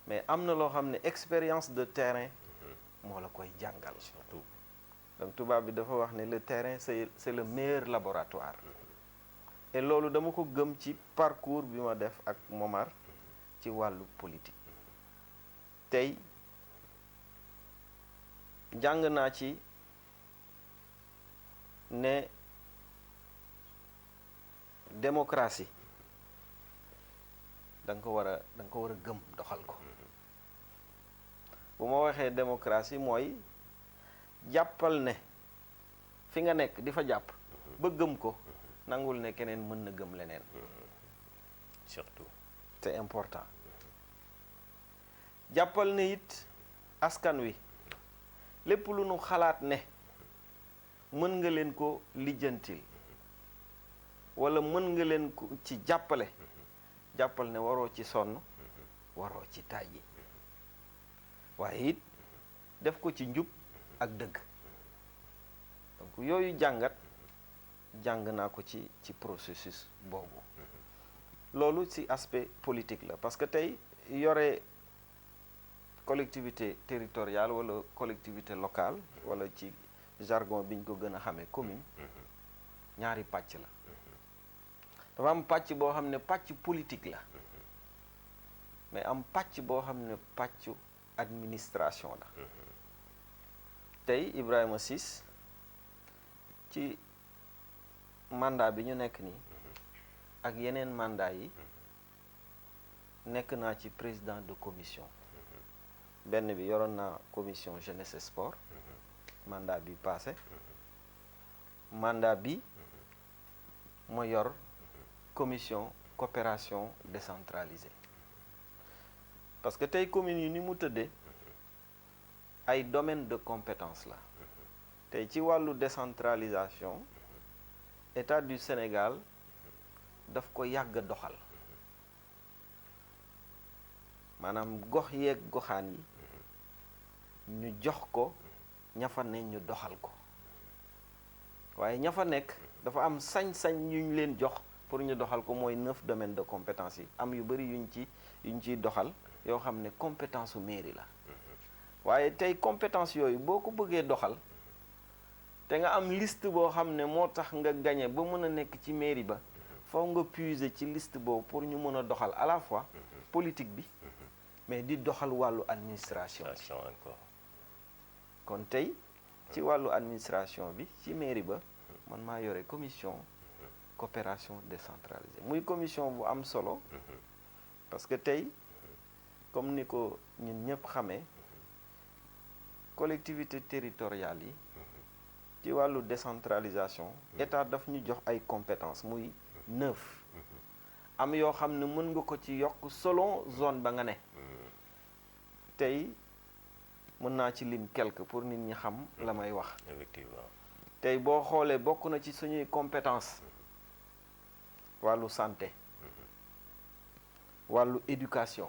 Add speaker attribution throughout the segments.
Speaker 1: mais am na loo xam ne expérience de terrain moo la koy jàngal.
Speaker 2: surtout
Speaker 1: donc tubaab bi dafa wax ne le terrain c'est le meilleur laboratoire. et loolu dama ko gëm ci parcours bi ma def ak Momar ci wàllu politique. tey jàng naa ci ne démocratie da nga ko war a gëm doxal ko. bu ma waxee démocratie mooy jàppal ne fi nga nekk di fa jàpp ba gëm ko nangul ne keneen mën na gëm leneen.
Speaker 2: surtout
Speaker 1: c'est important. jàppal ne it askan wi lépp lu nu xalaat ne mën nga leen ko lijjantil walla mën nga leen ko ci jàppale jàppal ne waroo ci sonn waroo ci tàyyi waaye it def ko ci njub ak dëgg. donc yooyu jàng naa ko ci processus boobu. loolu ci aspect politique la parce que tey yore collectivité territoriale wala collectivité locale wala ci jargon biñ ko gën a xamee commune ñaari pàcc la. dafa am pàcc boo xam ne pàcc politique la mais am pàcc boo xam ne pàccu administration la. tey Ibrahima Ciss ci mandat bi ñu nekk nii ak yeneen mandat yi nekk naa ci président de commission. benn bi yoroon naa commission jeunesse et sport mandat bi passé mandat bi ma yor commission coopération décentralisée parce que tey communes yi ni mu tëddee ay domaine de compétence la. tey ci wàllu décentralisation État du Sénégal daf ko yàgg a doxal maanaam gox yeeg goxaan yi ñu jox ko ña fa ne ñu doxal ko waaye ña fa nekk dafa am sañ-sañ yu ñu leen jox pour ñu doxal ko mooy 9 domaines de compétence yi am yu bari yuñ ciy doxal yoo xam ne compétence su mairie la. waaye tey compétence yooyu boo ko bëggee doxal te nga am liste boo xam ne moo tax nga gañe ba mën a nekk ci mairie ba faw nga puiser ci liste boobu pour ñu mën a doxal à la fois politique bi mais di doxal wàllu administration
Speaker 2: encore.
Speaker 1: kon tey ci wàllu administration bi ci mairie ba man maa yore commission coopération décentralisée muy commission bu am solo parce que tey comme ni ko ñun ñëpp xamee collectivité territoriale yi ci wàllu décentralisation état daf ñu jox ay compétences muy 9 am yoo xam ne mën nga ko ci yokk selon zone ba nga ne. tey mën naa ci lim quelque pour nit ñi xam la may wax.
Speaker 2: effectivement
Speaker 1: tey boo xoolee bokk na ci suñuy compétence wàllu santé wàllu éducation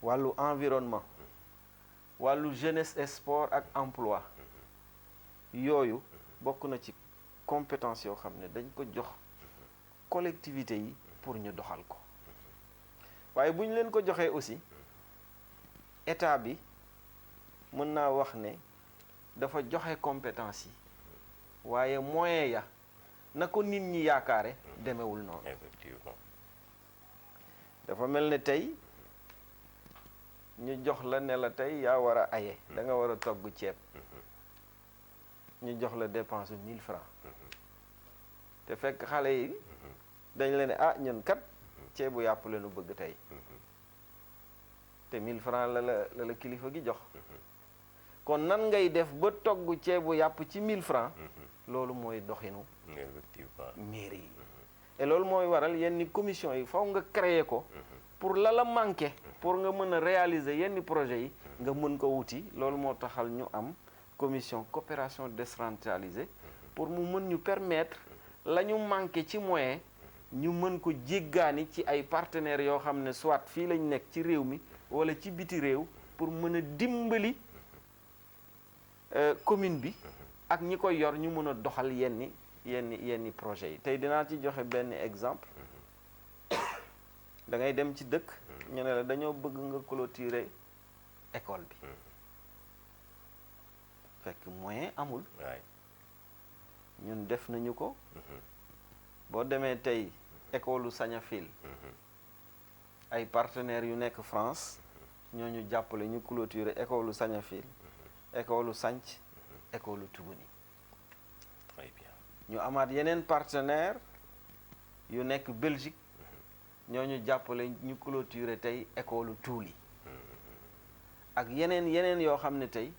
Speaker 1: wàllu environnement wàllu jeunesse et sport ak emploi yooyu bokk na ci compétence yoo xam ne dañ ko jox collectivité yi pour ñu doxal ko waaye bu ñu leen ko joxee aussi état bi mën naa wax ne dafa joxe compétence yi waaye moyen ya na ko nit ñi yaakaare demewul noonu.
Speaker 2: effectivement
Speaker 1: dafa mel ne tey ñu jox la ne la tey yaa war a aye da nga war a togg ceeb ñu jox la dépense 1000 francs te fekk xale yi dañ la ne ah ñun kat ceebu yàpp la ñu bëgg tey te 1000 francs la kilifa gi jox kon nan ngay def ba togg ceebu yàpp ci 1000 francs loolu mooy doxinu
Speaker 2: effectivement
Speaker 1: mairie yi et loolu mooy waral yenn commission yi faw nga créer ko pour la manqué pour nga mën a réaliser yenn projets yi nga mën ko wuti loolu moo taxal ñu am commission coopération décentralisée pour mu mën ñu permettre la ñu manqué ci moyen ñu mën ko jéggaani ci ay partenaires yoo xam ne soit fii lañ nekk ci réew mi wala ci biti réew pour mën a dimbali commune bi ak ñi koy yor ñu mën a doxal yenni projets yi tey dinaa ci joxe benn exemple da ngay dem ci dëkk ñu ne la dañoo bëgg nga clôturer école bi fekk moyen amul
Speaker 2: waay
Speaker 1: ñun def nañu ko boo demee tey école u Sañafil ay partenaires yu nekk France ñooñu jàppale ñu clôturer école u Sañafil école u Sanc école u Tuguni
Speaker 2: très bien
Speaker 1: ñu amaat yeneen partenaire yu nekk Belgique ñooñu jàppale ñu clôturer tey école u Tuuli ak yeneen yoo xam ne tey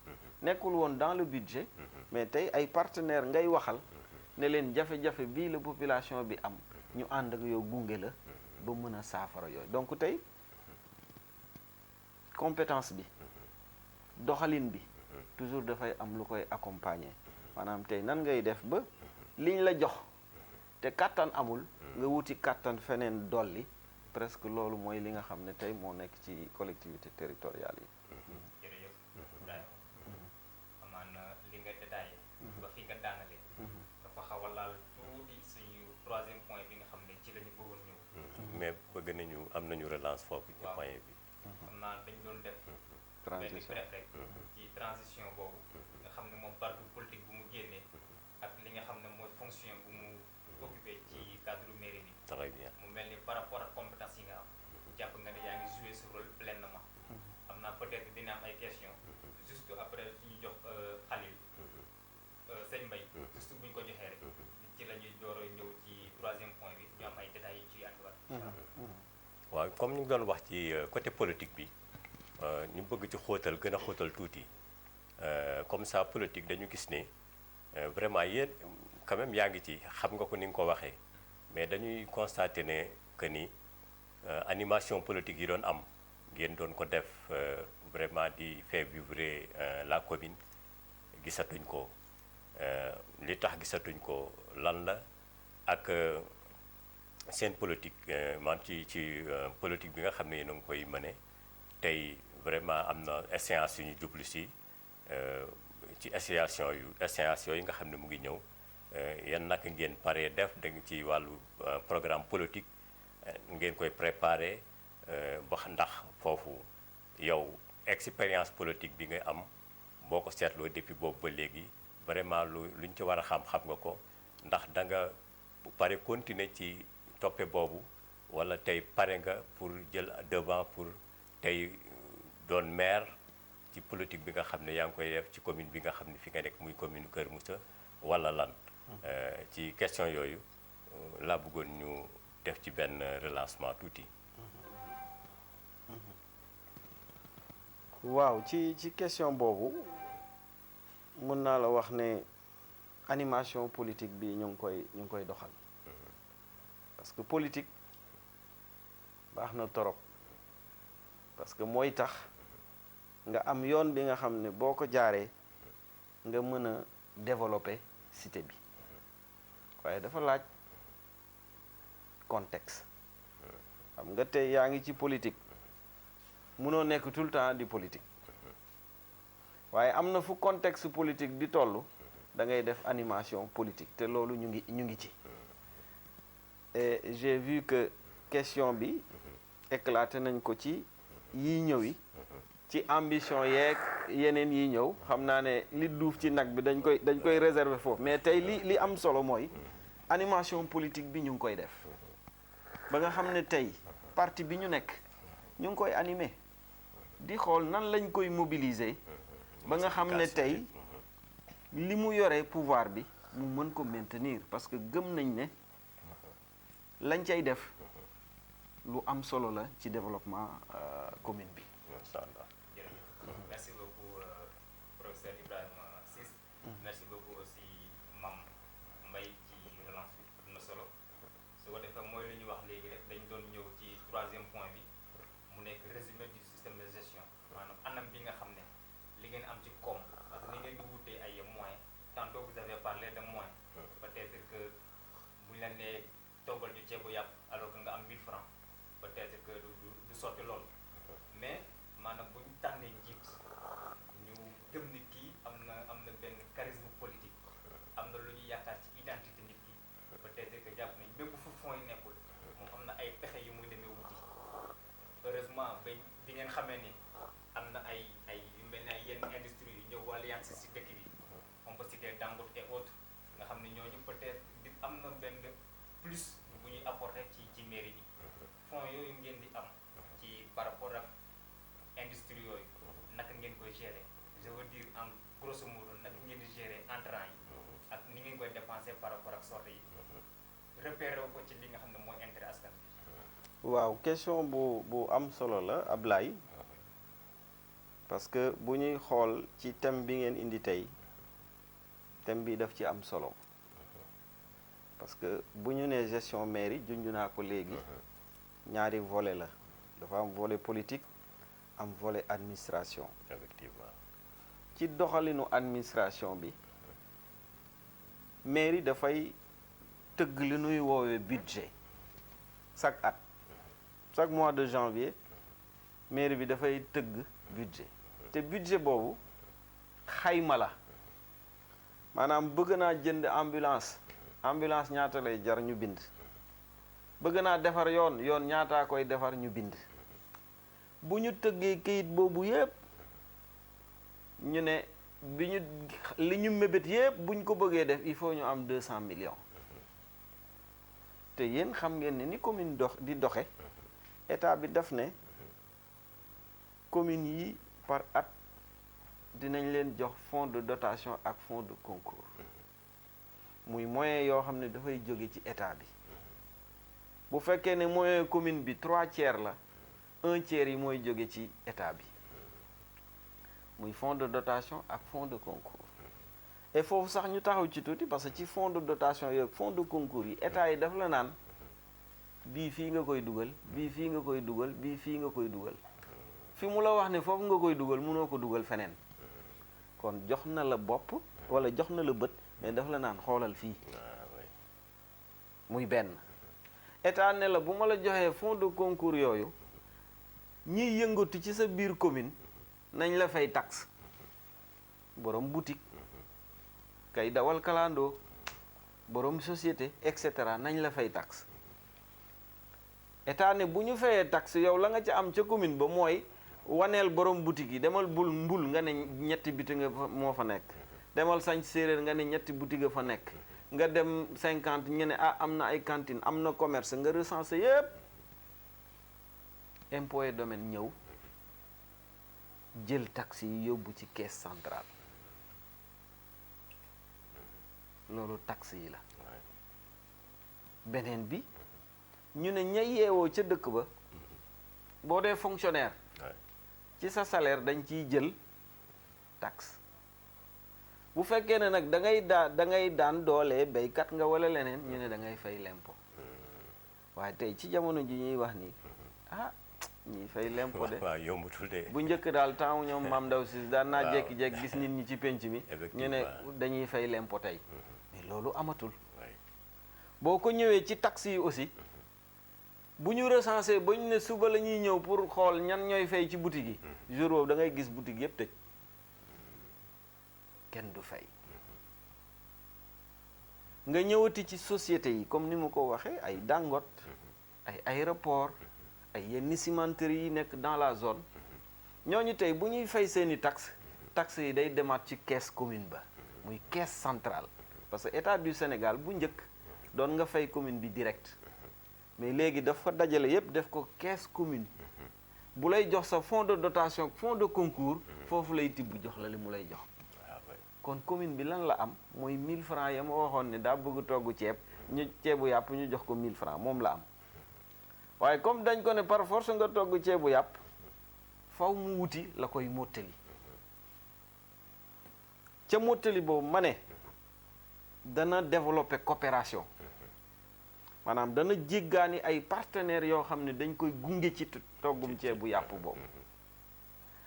Speaker 1: nekkul woon dans le budget mais tey ay partenaire ngay waxal ne leen jafe-jafe bii la population bi am ñu ànd ak yow gunge la ba mën a saafara yooyu donc tey compétence bi doxalin bi toujours dafay am lu koy accompagner maanaam tey nan ngay def ba liñ la jox te kàttan amul nga wuti kàttan feneen dolli presque loolu mooy li nga xam ne tey moo nekk ci collectivité territoriale yi
Speaker 3: jërëjëf Ibrahima amaan na li nga détaillé ba fi nga daanale dafa xaw a laal tuuti suñu troisième point bi nga xam ne ci la ñu bëggoon ñëw
Speaker 2: mais bëgg nañu am nañu relance foofu ci point bi
Speaker 3: xam naa dañ doon def benn
Speaker 1: transition
Speaker 3: bref rek ci transition boobu nga xam ne moom parcours politique bu mu génnee ak li nga xam ne mooy fonction bu mu occupé ci cadre mairie bi
Speaker 2: très bien
Speaker 3: mu mel ni par rapport ak compétence yi nga am jàpp nga ne yaa ngi joué ce rôle pleinement xam naa peut-être dina am ay questions juste après ñu jox Khalil sëñ Mbaye juste bu ñu ko joxee rek ci la ñuy door a ñëw ci troisième point bi ñu am ay détails yi ciy andiwaat
Speaker 2: waaw comme ñu ngi doon wax ci côté politique bi ñu bëgg ci xóotal gën a xóotal tuuti comme ça politique dañu gis ne vraiment yéen quand même yaa ngi ci xam nga ko ni nga ko waxee mais dañuy constater ne que ni animation politique yi doon am ngeen doon ko def vraiment di faire vibrer la commune gisatuñ ko li tax gisatuñ ko lan la ak seen politique man ci politique bi nga xam ne yéen a ngi koy mëne tey vraiment am na échéance yu ñu jublu si ci échéance yooyu nga xam ne mu ngi ñëw yan naka ngeen paree def da nga ci wàllu programme politique ngeen koy préparé ba ndax foofu yow expérience politique bi nga am boo ko seetloo depuis boobu ba léegi vraiment luñ ci war a xam nga ko ndax da nga pare continuer ci toppe boobu wala tey pare nga pour jël devant pour tey doon maire ci politique bi nga xam ne yaa ngi koy def ci commune bi nga xam ne fi nga nekk muy commune Kër Moussa wala lan ci question yooyu laa bëggoon ñu def ci benn relancement tuuti.
Speaker 1: waaw ci question boobu mën naa la wax ne animation politique bi ñu ngi koy doxal parce que politique baax na torop parce que mooy tax nga am yoon bi nga xam ne boo ko jaaree nga mën a développer cité bi waaye dafa laaj contexte xam nga tey yaa ngi ci politique mënoo nekk tout le temps di politique waaye am na fu contexte politique di toll da ngay def animation politique te loolu ñu ngi ci et j'ai vu que question bi éclaté nañ ko ci yi ñëw yi ci ambition yeeg yeneen yi ñëw xam naa ne li duuf ci nag bi dañ koy réserver foofu mais tey li am solo mooy animation politique bi ñu ngi koy def ba nga xam ne tey parti bi ñu nekk ñu ngi koy animer di xool nan lañ koy mobiliser ba nga xam ne tey li mu yore pouvoir bi mu mën ko maintenir parce que gëm nañ ne lañ cay def lu am solo la ci développement commune bi.
Speaker 3: jërëjëf merci beaucoup professeur Ibrahima Ciss merci beaucoup aussi Mame Mbaye ci relance bi am na solo su ko defee mooy li ñu wax léegi rek dañ doon ñëw ci troisième point bi mu nekk résumé du système de gestion maanaam anam bi nga xam ne li ngeen am ci koom parce que li ngeen di wutee ay moyens tantôt vous avez parlé de moyens peut-être que bu ñu la nee toggal ñu ceebu yàpp alors que nga am 1000 francs peut-être que du sotti loolu mais maanaam bu ñu tànnee njiit ñu gëm ni kii am na benn charisme politique am na lu ñuy yaakaar ci identité nit ki peut-être que jàpp nañ bépp fu fonds yi nekkul moom am na ay pexe yu muy demee wuti bi ngeen xamee ni am na ay yu mel ne ay yenn industrie yu ñëw wala yàgg si dëkk bi on peut citer Dangote et autres nga xam ne ñooñu peut-être di am na benn plus bu ñuy apporter ci mairie bi fonds yooyu ngeen di am ci par rapport ak industrie yooyu naka ngeen koy gérer je veux dire en grosso modo naka ngeen di gérer entrant yi ak ni ngeen koy dépenser par rapport ak sortie yi repérer ko ci li nga xam ne mooy intérêt askan bi.
Speaker 1: waaw question bu am solo la Ablaye parce que bu ñuy xool ci thème bi ngeen indi tey thème bi daf ci am solo parce que bu ñu nee gestion mairie junj naa ko léegi ñaari volet la dafa am volet politique am volet administration.
Speaker 2: effectivement
Speaker 1: ci doxalinu administration bi mairie dafay tëgg li nuy woowee budget chaque mois de janvier mairie bi dafay tëgg budget te budget boobu xayma la maanaam bëgg naa jënd ambulance ñaata lay jar ñu bind bëgg naa defar yoon ñaataa koy defar ñu bind bu ñu tëggee kayit boobu yépp ñu ne li ñu mébét yépp buñ ko bëggee def il faut ñu am 200 millions te yéen xam ngeen ne ni commune di doxe état bi daf ne communes yi par at dinañ leen jox fonds de dotation ak fonds de concours muy moyen yoo xam ne dafay jóge ci état bi bu fekkee ne moyen commune bi 3/4 la 1/3 yi mooy jóge ci état bi muy fonds de dotation ak fonds de concours et foofu sax ñu taxaw ci tuuti parce que ci fonds de dotation yooyu fonds de concours yi état yi daf la naan bii fii nga koy dugal bii fii nga koy dugal bii fii nga koy dugal fi mu la wax ne foofu nga koy dugal mënoo ko dugal feneen kon jox na la bopp wala jox na la bët mais daf la naan xoolal fii muy benn état ne la bu ma la joxee fonds de concours yooyu ñiy yëngatu ci sa biir commune nañ la fay taxe borom boutique kay dawal kalandoo borom société et cetera nañ la fay taxe état ne bu ñu fayee taxe yow la nga ca am ca commune ba mooy waneel borom boutique yi demal mbul nga ne ñetti biti nga moo fa nekk demal sañ séeréer nga ne ñetti boutique nga fa nekk nga dem 50 ñu ne am na ay cantine am na commerce nga recensé yépp impôt et domaine ñëw jël taxe yi yóbbu ci caisse centrale loolu taxe yi la beneen bi ñu ne ña yeewoo ca dëkk ba boo dee fonctionnaire ci sa salaire dañ ciy jël taxe bu fekkee ne nag da ngay daan doole béykat nga wala leneen ñu ne da ngay fay lempo waaye tey ci jamono ji ñuy wax nii ñuy fay lempo de
Speaker 2: waaw yombutul de
Speaker 1: bu njëkk daal temps ñoom maam ndaw si daan naa jékki-jékki gis nit ñi ci penc mi ñu ne dañuy fay lempo tey mais loolu amatul boo ko ñëwee ci taxe yi aussi bu ñu recensé ba ñu ne suba la ñuy ñëw pour xool ñan ñooy fay ci boutique yi jour boobu da ngay gis boutique yépp tëj kenn du fay nga ñëwati ci société yi comme ni mu ko waxee ay Dangote ay aéroport ay yenn cimenterie yi nekk dans la zone ñooñu tey bu ñuy fay seeni taxe yi day demaat ci caisse commune ba muy caisse centrale parce que état du Sénégal bu njëkk doon nga fay commune bi direct mais léegi dafa dajale yépp def ko caisse commune bu lay jox sa fonds de dotation fonds de concours foofu lay tibb jox la li mu lay jox kon commune bi lan la am mooy 1000 francs ya ma waxoon ne daa bëgg togg ceebu yàpp ñu jox ko 1000 francs moom la am waaye comme dañ ko ne par force nga togg ceebu yàpp faw mu wuti la koy mottali ca mottali boobu ma ne dana développer coopération maanaam dana jéggaani ay partenaires yoo xam ne dañ koy gunge ci toggum ceebu yàpp boobu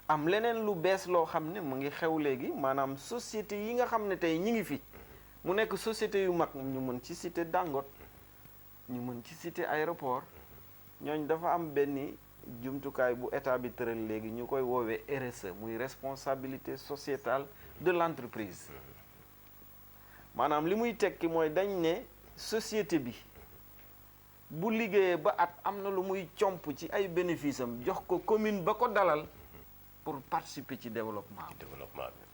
Speaker 1: am leneen lu bees loo xam ne mu ngi xew léegi maanaam société yi nga xam ne tey ñi ngi fi mu nekk société yu mag ñu mën ci citer Dangote ñu mën ci citer aéroport ñooñ dafa am benn jumtukaay bu état bi tëral léegi ñu koy woowee RSE muy responsabilité sociétale de l'entreprise maanaam li muy tekki mooy dañ ne société bi bu liggéeyee ba at am na lu muy comp ci ay bénéfice am jox ko commune ba ko dalal pour participer ci développement
Speaker 2: ci développement bi.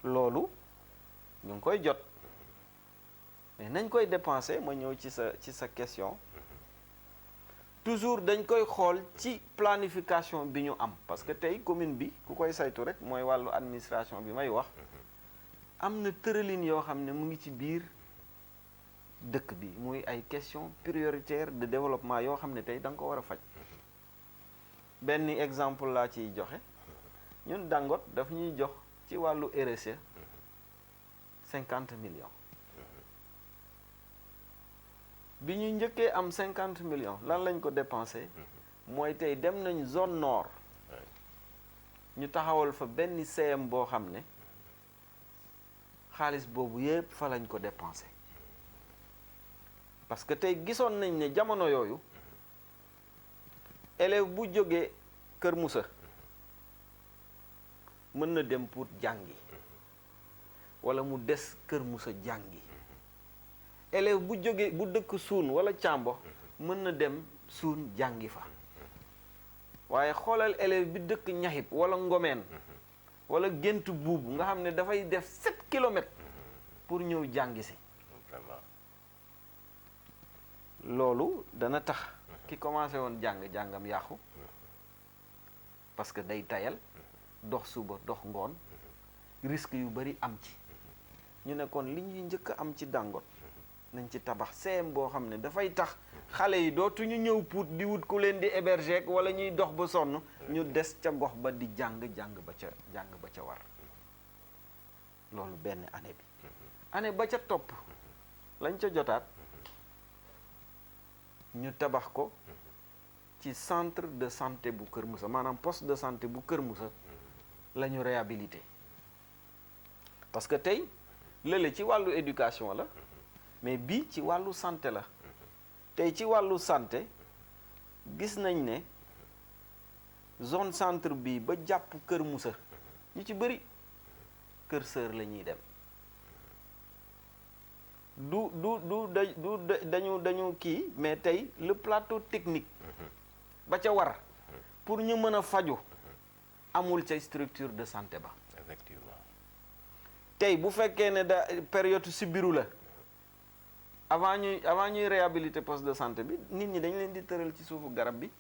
Speaker 1: loolu ñu ngi koy jot mais nañ koy dépenser ma ñëw ci sa question toujours dañ koy xool ci planification bi ñu am parce que tey commune bi ku koy saytu rek mooy wàllu administration bi may wax am na tëralin yoo xam ne mu ngi ci biir dëkk bi muy ay question prioritaire de développement yoo xam ne tey da nga ko war a faj benn exemple laa ciy joxe ñun Dangote daf ñuy jox ci wàllu RSE 50 millions bi ñu njëkkee am 50 millions lan lañ ko dépensé mooy tey dem nañ zone nord ñu taxawal fa benn CM boo xam ne xaalis boobu yépp fa lañ ko dépensé parce que tey gisoon nañ ne jamono yooyu élève bu jógee Kër Moussa mën na dem pour jàngi wala mu des Kër Moussa jàngi élève bu jógee bu dëkk Suun wala Càmbo mën na dem Suun jàngi fa waaye xoolal élève bi dëkk Ñaxib wala Ngomeen wala Gént Buubu nga xam ne dafay def 7 kilomètres pour ñëw jàngi si loolu dana tax ki commencé woon jàngam yàqu parce que day tayal dox suba dox ngoon risque yu bari am ci ñu ne kon li ñuy njëkk a am ci Dangote nañ ci tabax CM boo xam ne dafay tax xale yi dootuñu ñëw Pout di wut ku leen di héberger wala ñuy dox ba sonn ñu des ca gox ba di jàng ba ca war loolu benn année bi année ba ca topp lañ ca jotaat ñu tabax ko ci centre de santé bu Kër Moussa maanaam poste de santé bu Kër Moussa la ñu réhabilité parce que tey lële ci wàllu éducation la mais bii ci wàllu santé la tey ci wàllu santé gis nañ ne zone centre bi ba jàpp Kër Moussa ñu ci bëri Kër Sër la ñuy dem dañu kii mais tey le plateau technique ba ca war pour ñu mën a faju amul ca structure de santé ba
Speaker 2: effectivement
Speaker 1: tey bu fekkee ne da période sibiru la avant ñuy réhabiliter poste de santé bi nit ñi dañ leen di tëral ci suufu garab bi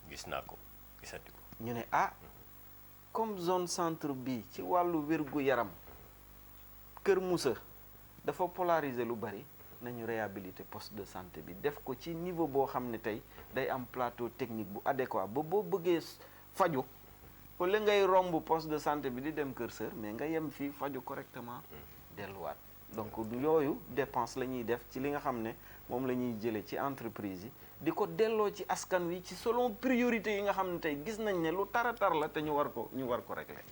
Speaker 2: gis naa ko gisati ko
Speaker 1: ñu ne comme zone centre bi ci wàllu wér-gu-yaram Kër Moussa dafa polariser lu bari nañu réhabiliter poste de santé bi def ko ci niveau boo xam ne tey day am plateau technique bu adéquat ba boo bëggee faju wala ngay romb poste de santé bi di dem Kër Sër mais nga yem fii faju correctement delluwaat donc du yooyu dépense la ñuy def ci li nga xam ne moom la ñuy jëlee ci entreprise yi di ko delloo ci askan wi ci selon priorité yi nga xam ne tey gis nañ ne lu tar la te ñu war ko régler.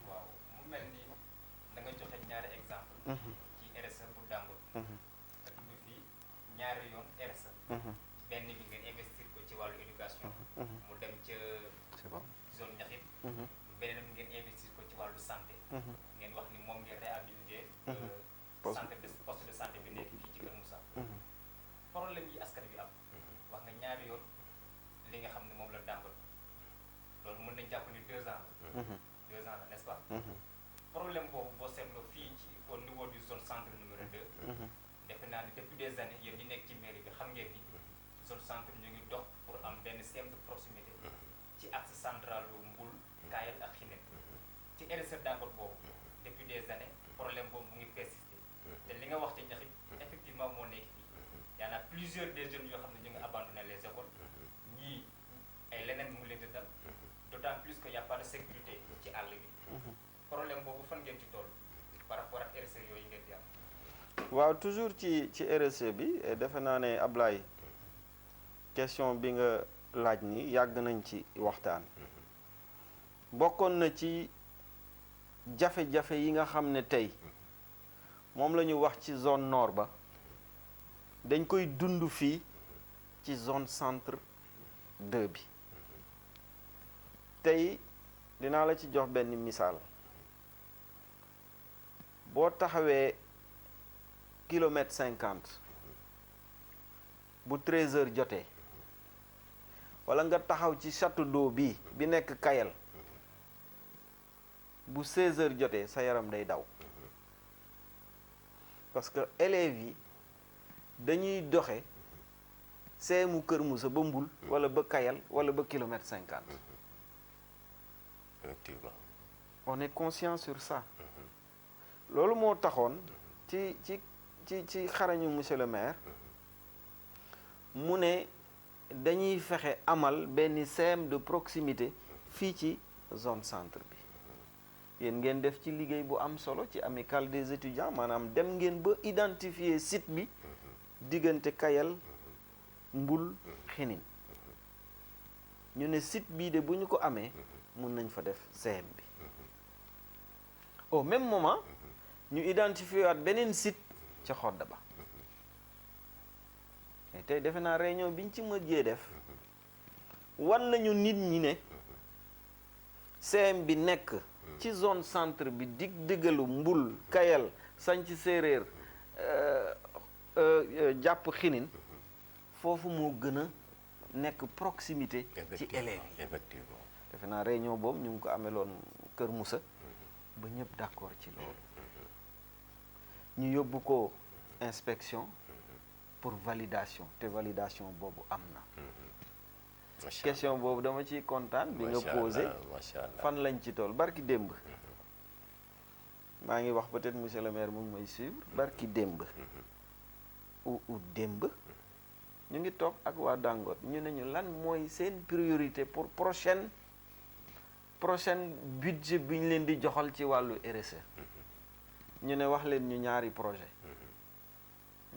Speaker 3: waaw mu mel ni da nga joxe ñaari exemple ci RSE bu Dangote ak nga fi ñaari yoon RSE benn bi ngeen investir ko ci wàllu éducation mu dem ca zone Ñaxib beneen bi ngeen investir ko ci wàllu santé ngeen wax ni moom ngeen réhabilité poste de santé bi nekk fii ci Kër Moussa problème yi askan bi am wax nga ñaari yoon li nga xam ne moom la Dangote loolu mën nañ jàpp ni 2 ans la n'est-ce pas problème boobu boo seetloo fii ci au niveau du zone centre numéro 2 defe naa ni depuis des années yéen ñi nekk ci mairie bi xam ngeen ni zone centre ñu ngi dox pour am benn CM de proximité ci axe central lu Mbul Kaayal ak Xinen ci RSE Dangote boobu depuis des années problème boobu mu ngi persister te li nga wax ci Ñaxib effectivement moo nekk fii y en a plusieurs des jeunes yoo xam ne ñu ngi abandonné les écoles ñii ay leneen mu ngi leen di dal d'autant plus que y a pas de sécurité ci àll bi problème boobu fan ngeen ci toll par rapport ak RSE yooyu ngeen di am.
Speaker 1: waaw toujours ci RSE bi defe naa ne Ablaye question bi nga laaj ni yàgg nañ ci waxtaan bokkoon na ci jafe-jafe yi nga xam ne tey moom la ñu wax ci zone nord ba dañ koy dund fii ci zone centre 2 bi tey dinaa la ci jox benn misaal boo taxawee kilomètre 50 bu 13h jotee wala nga taxaw ci château d'eau bi nekk Kayel bu 16h jotee sa yaram day daw parce que élèves yi dañuy doxe seemu Kër Moussa ba Mbul wala ba Kayel wala ba kilomètre 50.
Speaker 2: Effectivement.
Speaker 1: On est conscient sur ça. loolu moo taxoon ci xarañu monsieur le maire mu ne dañuy fexe amal benn CEM de proximité fii ci zone centre bi yéen ngeen def ci liggéey bu am solo ci amicale des étudiants maanaam dem ngeen ba identifier site bi diggante Kayel Mbul Xinin ñu ne site bii de bu ñu ko amee mun nañ fa def CEM bi au même moment ñu identifier waat beneen site ca Xodda ba mais tey defe naa réunion biñ ci mujjee def wan nañu nit ñi ne CEM bi nekk ci zone centre bi diggalu Mbul Kayel Sanc Séeréer jàpp Xinin foofu moo gën a nekk proximité ci élèves yi
Speaker 2: effectivement
Speaker 1: defe naa réunion boobu ñu ngi ko ameloon Kër Moussa ba ñëpp d'accord ci loolu ñu yóbbu ko inspection pour validation te validation boobu am na question boobu dama ciy kontaan bi nga posé fan lañ ci tool barki démb maa ngi wax peut-être monsieur le maire mu ngi may suivre barki démb u démb ñu ngi toog ak waa Dangote ñu ne ñu lan mooy seen priorité pour prochaine budget bi ñu leen di joxal ci wàllu RSE ñu ne wax leen ñu ñaari projet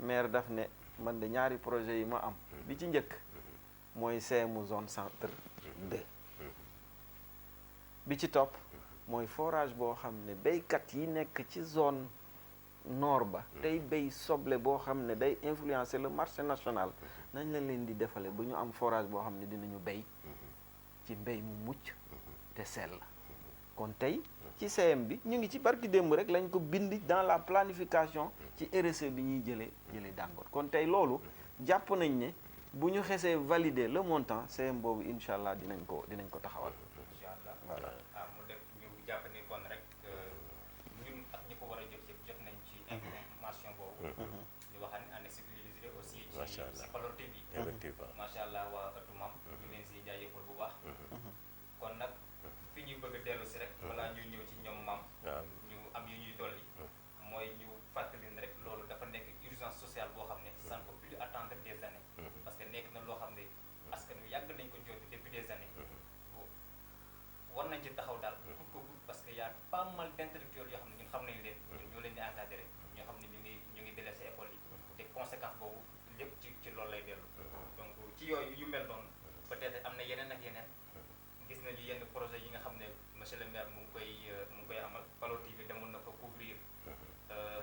Speaker 1: maire daf ne man de ñaari projet yi ma am bi ci njëkk mooy CEMu zone centre 2 bi ci topp mooy forage boo xam ne béykat yi nekk ci zone nord ba tey béy soble boo xam ne day influencer le marché national nañ la leen di defale ba ñu am forage boo xam ne dinañu béy ci mbéy mu mucc te sell kon tey ci CEM bi ñu ngi ci barki démb rek lañ ko bind dans la planification ci RSE bi ñuy jëlee Dangote kon tey loolu jàpp nañ ne bu ñu xesee valider le montant CEM boobu incha allah dinañ ko taxawal.
Speaker 3: incha allah
Speaker 1: voilà
Speaker 3: mu def ñu jàpp ne kon rek ñun ak ñi ko war a jot nañ ci information boobu. ñu waxal ne en exclusivité aussi.
Speaker 2: macha allah
Speaker 3: ci Colorté bi.
Speaker 2: effectivement
Speaker 3: macha allah waa ëttu mam ñu leen si jaajëfal bu baax. kon nag fi ñuy bëgg a dellu si rek. balaa ñuy ñëw ci ñoom mam ñu am yu ñuy dolli. mooy ñu fàttali ne rek loolu dafa nekk urgence sociale boo xam ne ça ne peut plus attendre des années. parce que nekk na loo xam ne askan wi yàgg nañ ko jooytu depuis des années. war nañ ci taxaw daal pour ko parce que y a pas mal d'intellectuels yoo xam ne ñun xam nañ leen. ñun ñoo leen di encadré ñoo xam ne ñu ngi délaissé école yi. te conséquence boobu lépp ci loolu lay dellu. donc ci yooyu yu mel noonu peut-être am na yeneen ak yeneen. gis nañu yenn projet yi nga xam ne monsieur le maire mu ngi koy amal Colorté bi demoon na ko couvrir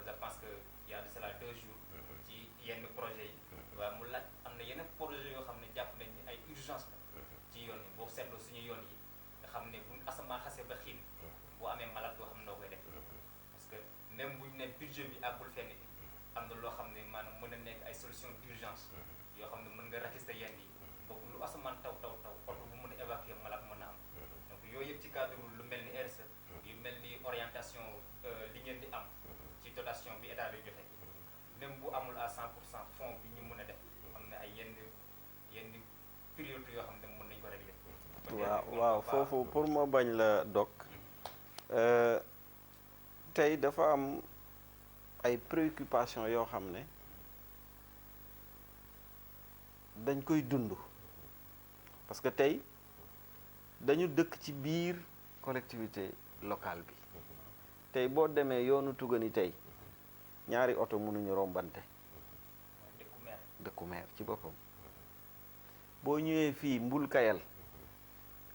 Speaker 3: je pense que y a de cela 2 jours ci yenn projet yi waaye mu laaj am na yeneen projet yoo xam ne jàpp nañ ni ay urgence la ci yoon yi boo seetloo suñu yoon yi nga xam ne buñ asamaan xasee ba xiin boo amee malade boo xam ne noo koy def parce que même buñ ne budget bi àggul fenn bi am na loo xam ne maanaam mën a nekk ay solution d'urgence yoo xam ne mën nga rakister yenn yi boobu lu asamaan taw oto bu mën a évacuer malade mën na am donc yooyu yëpp ci cadre lu mel ni RSE yu mel ni orientation li ngeen di am ci dotation bi état bi joxe même bu amul à 100% fonds bi ñu mën a def am na ay yenn priorité yoo xam ne mën nañu ko régler.
Speaker 1: waaw foofu pour ma bañ la dog tey dafa am ay préoccupations yoo xam ne dañ koy dund parce que tey dañu dëkk ci biir collectivité locale bi tey boo demee yoonu Tugani tey ñaari oto mënuñu rombante dëkku meer ci boppam boo ñëwee fii Mbul Kayel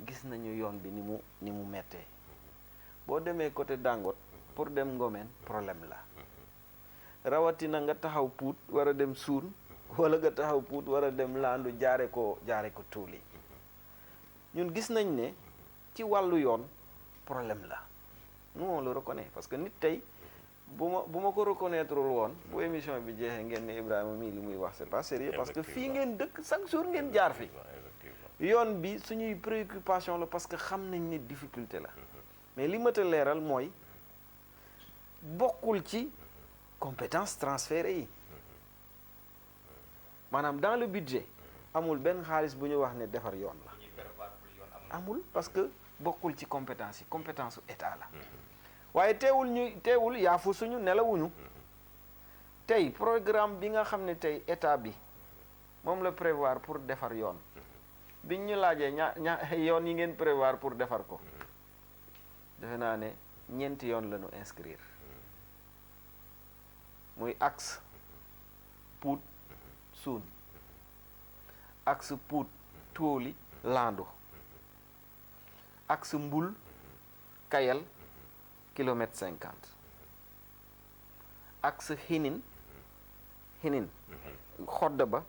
Speaker 1: gis nañu yoon bi ni mu mettee boo demee côté Dangote pour dem Ngomen problème la rawatina nga taxaw Pout war a dem Suun wala nga taxaw Pout war a dem Landu jaare ko Tuuli ñun gis nañ ne ci wàllu yoon problème la nous on le reconnaît parce que nit tey bu ma ko reconnaître woon bu émission bi jeexee ngeen ne Ibrahima mii li muy wax c'est pas sérieux parce que fii ngeen dëkk chaque jour ngeen jaar fi yoon bi suñuy préoccupation la parce que xam nañ ne difficulté la mais li mat a leeral mooy bokkul ci compétence transférées yi maanaam dans le budget amul benn xaalis bu ñu wax ne defar yoon la amul parce que bokkul ci compétence yi compétence su état la waaye teewul yaafu suñu nelawuñu tey programme bi nga xam ne tey état bi moom la prévoir pour defar yoon biñ ñu laajee yoon yi ngeen prévoir pour defar ko defe naa ne ñeenti yoon la ñu inscrire muy axe Pout Suun axe Pout Tuoli Lando axe Mbul Kayal kilomètre 50 axe Xinin xodda ba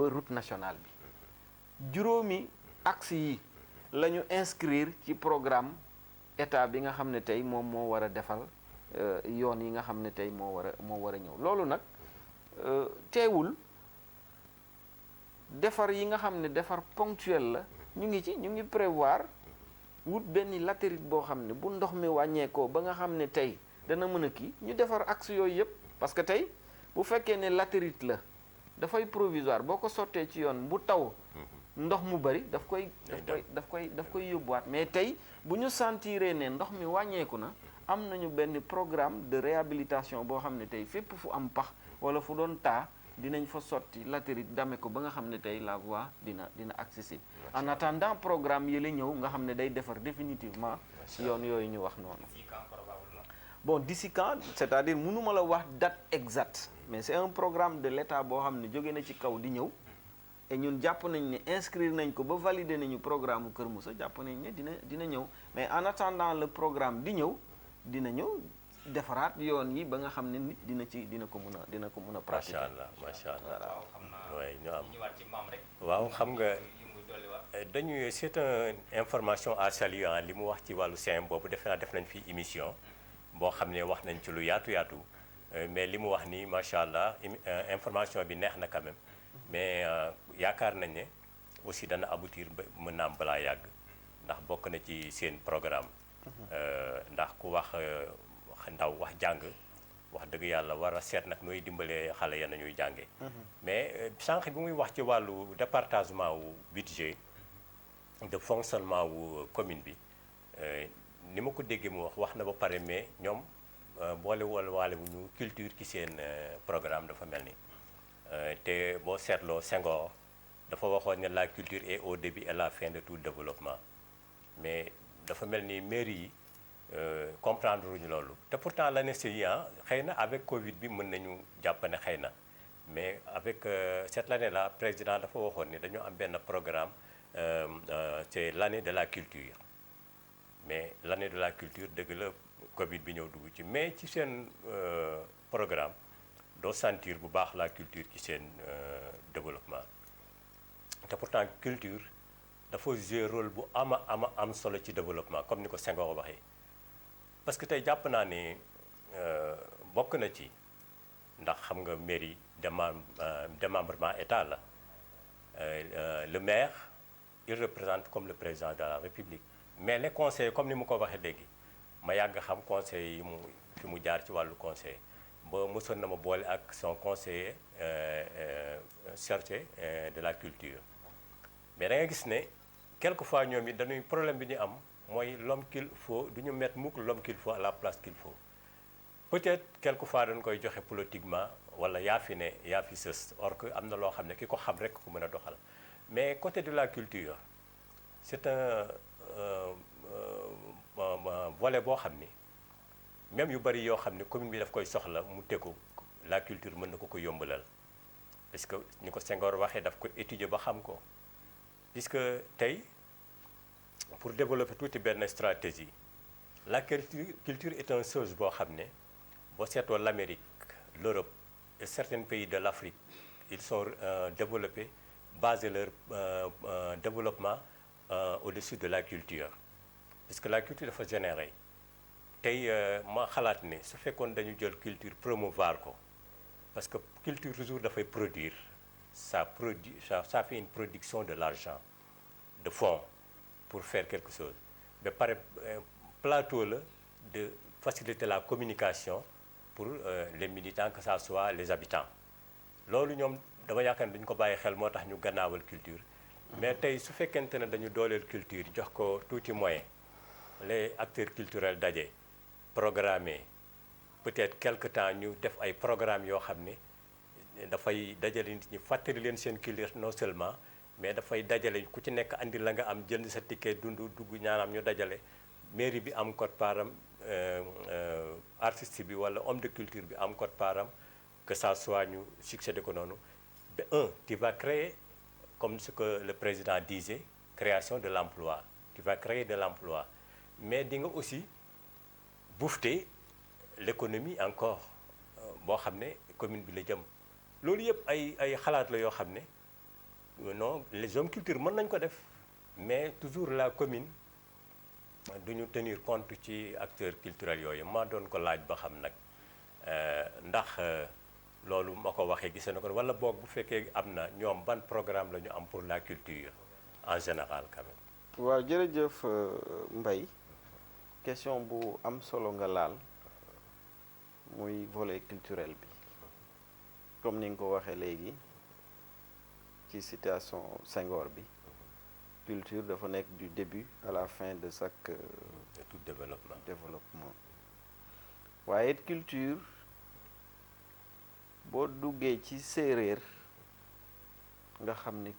Speaker 1: route nationale bi juróomi axe yi la ñu inscrire ci programme état bi nga xam ne tey moom moo war a defal yoon yi nga xam ne tey moo war a ñëw loolu nag teewul defar yi nga xam ne defar ponctuel la ñu ngi prévoir wut benn latérite boo xam ne bu ndox mi wàññeekoo ba nga xam ne tey dana mën a kii ñu defar axe yooyu yëpp parce que tey bu fekkee ne latérite la dafay provisoire boo ko sottee ci yoon bu taw ndox mu bari daf koy yóbbuwaat mais tey bu ñu sentiree ne ndox mi wàññeeku na am nañu benn programme de réhabilitation boo xam ne tey fépp fu am pax wala fu doon taa dinañ fa sotti latérite dame ko ba nga xam ne tey la voie dina accessible en attendant programme yi la ñëw nga xam ne day defar définitivement yoon yooyu ñu wax noonu bon d'ici quand c'est-à-dire mënuma la wax date exacte mais c'est un programme de l'État boo xam ne jóge na ci kaw di ñëw et ñun jàpp nañ ne inscrire nañ ko ba valider nañu programme Kër Moussa jàpp nañ ne dina ñëw mais en attendant le programme di ñëw dina ñëw defaraat yoon yi ba nga xam ne nit dina ko mën a pratiquer.
Speaker 2: macha allah
Speaker 3: waaw
Speaker 2: ñu am
Speaker 3: ñëwaat ci maam rek.
Speaker 2: waaw xam nga dañuy c'est une information à saluer li mu wax ci wàllu CM boobu defe naa def nañ fi émission boo xam ne wax nañ ci lu yaatu mais li mu wax nii macha allah information bi neex na quand même mais yaakaar nañ ne aussi dana aboutir ba mën naa am balaa yàgg ndax bokk na ci seen programme ndax ku wax ndaw wax jàng wax dëgg yàlla war a seet nag nooy dimbalee xale ya nañuy jànge mais sànq bi muy wax ci wàllu départagement wu budget de fonctionnement wu commune bi ni ma ko déggee mu wax na ba pare mais ñoom boole waale wu ñu culture ci seen programme dafa mel ni te boo seetloo Senghor dafa waxoon ne la culture est au début et la fin de tout développement mais dafa mel ni mairie yi comprendre uñu loolu te pourtant l'ANSTI xëy na avec Covid bi mën nañu jàpp ne xëy na mais avec cette année là président dafa waxoon ni dañoo am benn programme c'est l'année de la culture mais l'année de la culture dëgg la Covid bi ñëw dugg ci mais ci seen programme doo sentir bu baax la culture ci seen développement te pourtant culture dafa jouer rôle bu am solo ci développement comme ni ko Senghor waxee parce que tey jàpp naa ne bokk na ci ndax xam nga mairie démembrement état la le maire il représente comme le président de la République mais les conseillers comme ni mu ko waxee léegi ma yàgg xam conseillers yi fi mu jaar ci wàllu conseil ba mosoon na ma boole ak son conseiller chargé de la culture mais da nga gis ne quelquefois ñoom it dañuy problème bi ñu am mooy l'homme qu'il faut du ñu mettre mukk l'homme qu'il faut à la place qu'il faut peut-être quelquefois dañ koy joxe politiquement wala yaa fi sës or que am na loo xam ne ki ko xam rek ko mën a doxal mais côté de la culture c'est un volet boo xam ni même yu bari yoo xam ne commune bi daf koy soxla mu tegu la culture mën na ko yombalal parce que ni ko Senghor waxee daf ko étudier ba xam ko puisque tey pour développer tuuti benn stratégie la culture est une chose boo xam ne boo seetoo l'Amérique l'Europe et certains pays de l'Afrique ils sont développés basés leur développement au-dessus de la culture parce que la culture dafa générer tey ma xalaat ne su fekkoon dañu jël culture promouvoir ko parce que culture toujours dafay produire ça fait une production de l'argent de fonds pour faire quelque chose ba pare plateau la de faciliter la communication pour les militants que ça soit les habitants loolu ñoom dama yaakaar ne dañu ko bàyyi xel moo tax ñu gannaawal culture mais tey su fekkente ne dañu dooleel culture jox ko tuuti moyen les acteurs culturels daje programmer peut-être quelque temps ñu def ay programmes yoo xam ne dafay dajale nit ñi fàttali leen seen culture non seulement mais dafay dajale ku ci nekk andi la nga am jënd sa ticket dugg ñaanam ñu dajale mairie bi am quote-part artiste bi wala homme de culture bi am quote-part que ça soit ñu succédé ko noonu ba tu vas créer comme ce que le président disait création de l'emploi tu vas créer de l'emploi mais di nga aussi boufter l'économie encore boo xam ne commune bi la jëm loolu yëpp ay xalaat la yoo xam ne non les hommes culture mën nañ ko def mais toujours la commune duñu tenir compte ci acteurs culturels yooyu maa doon ko laaj ba xam nag ndax loolu ma ko waxee gis na ko wala boog bu fekkee am na ñoom ban programme la ñu am pour la culture en général quand même.
Speaker 1: waaw jërëjëf Mbaye question bu am solo nga laal muy volet culturel bi comme ni nga ko waxee léegi ci situation Senghor bi culture dafa nekk du début à la fin de chaque
Speaker 2: de tout développement
Speaker 1: waaye culture boo duggee ci séeréer nga xam ni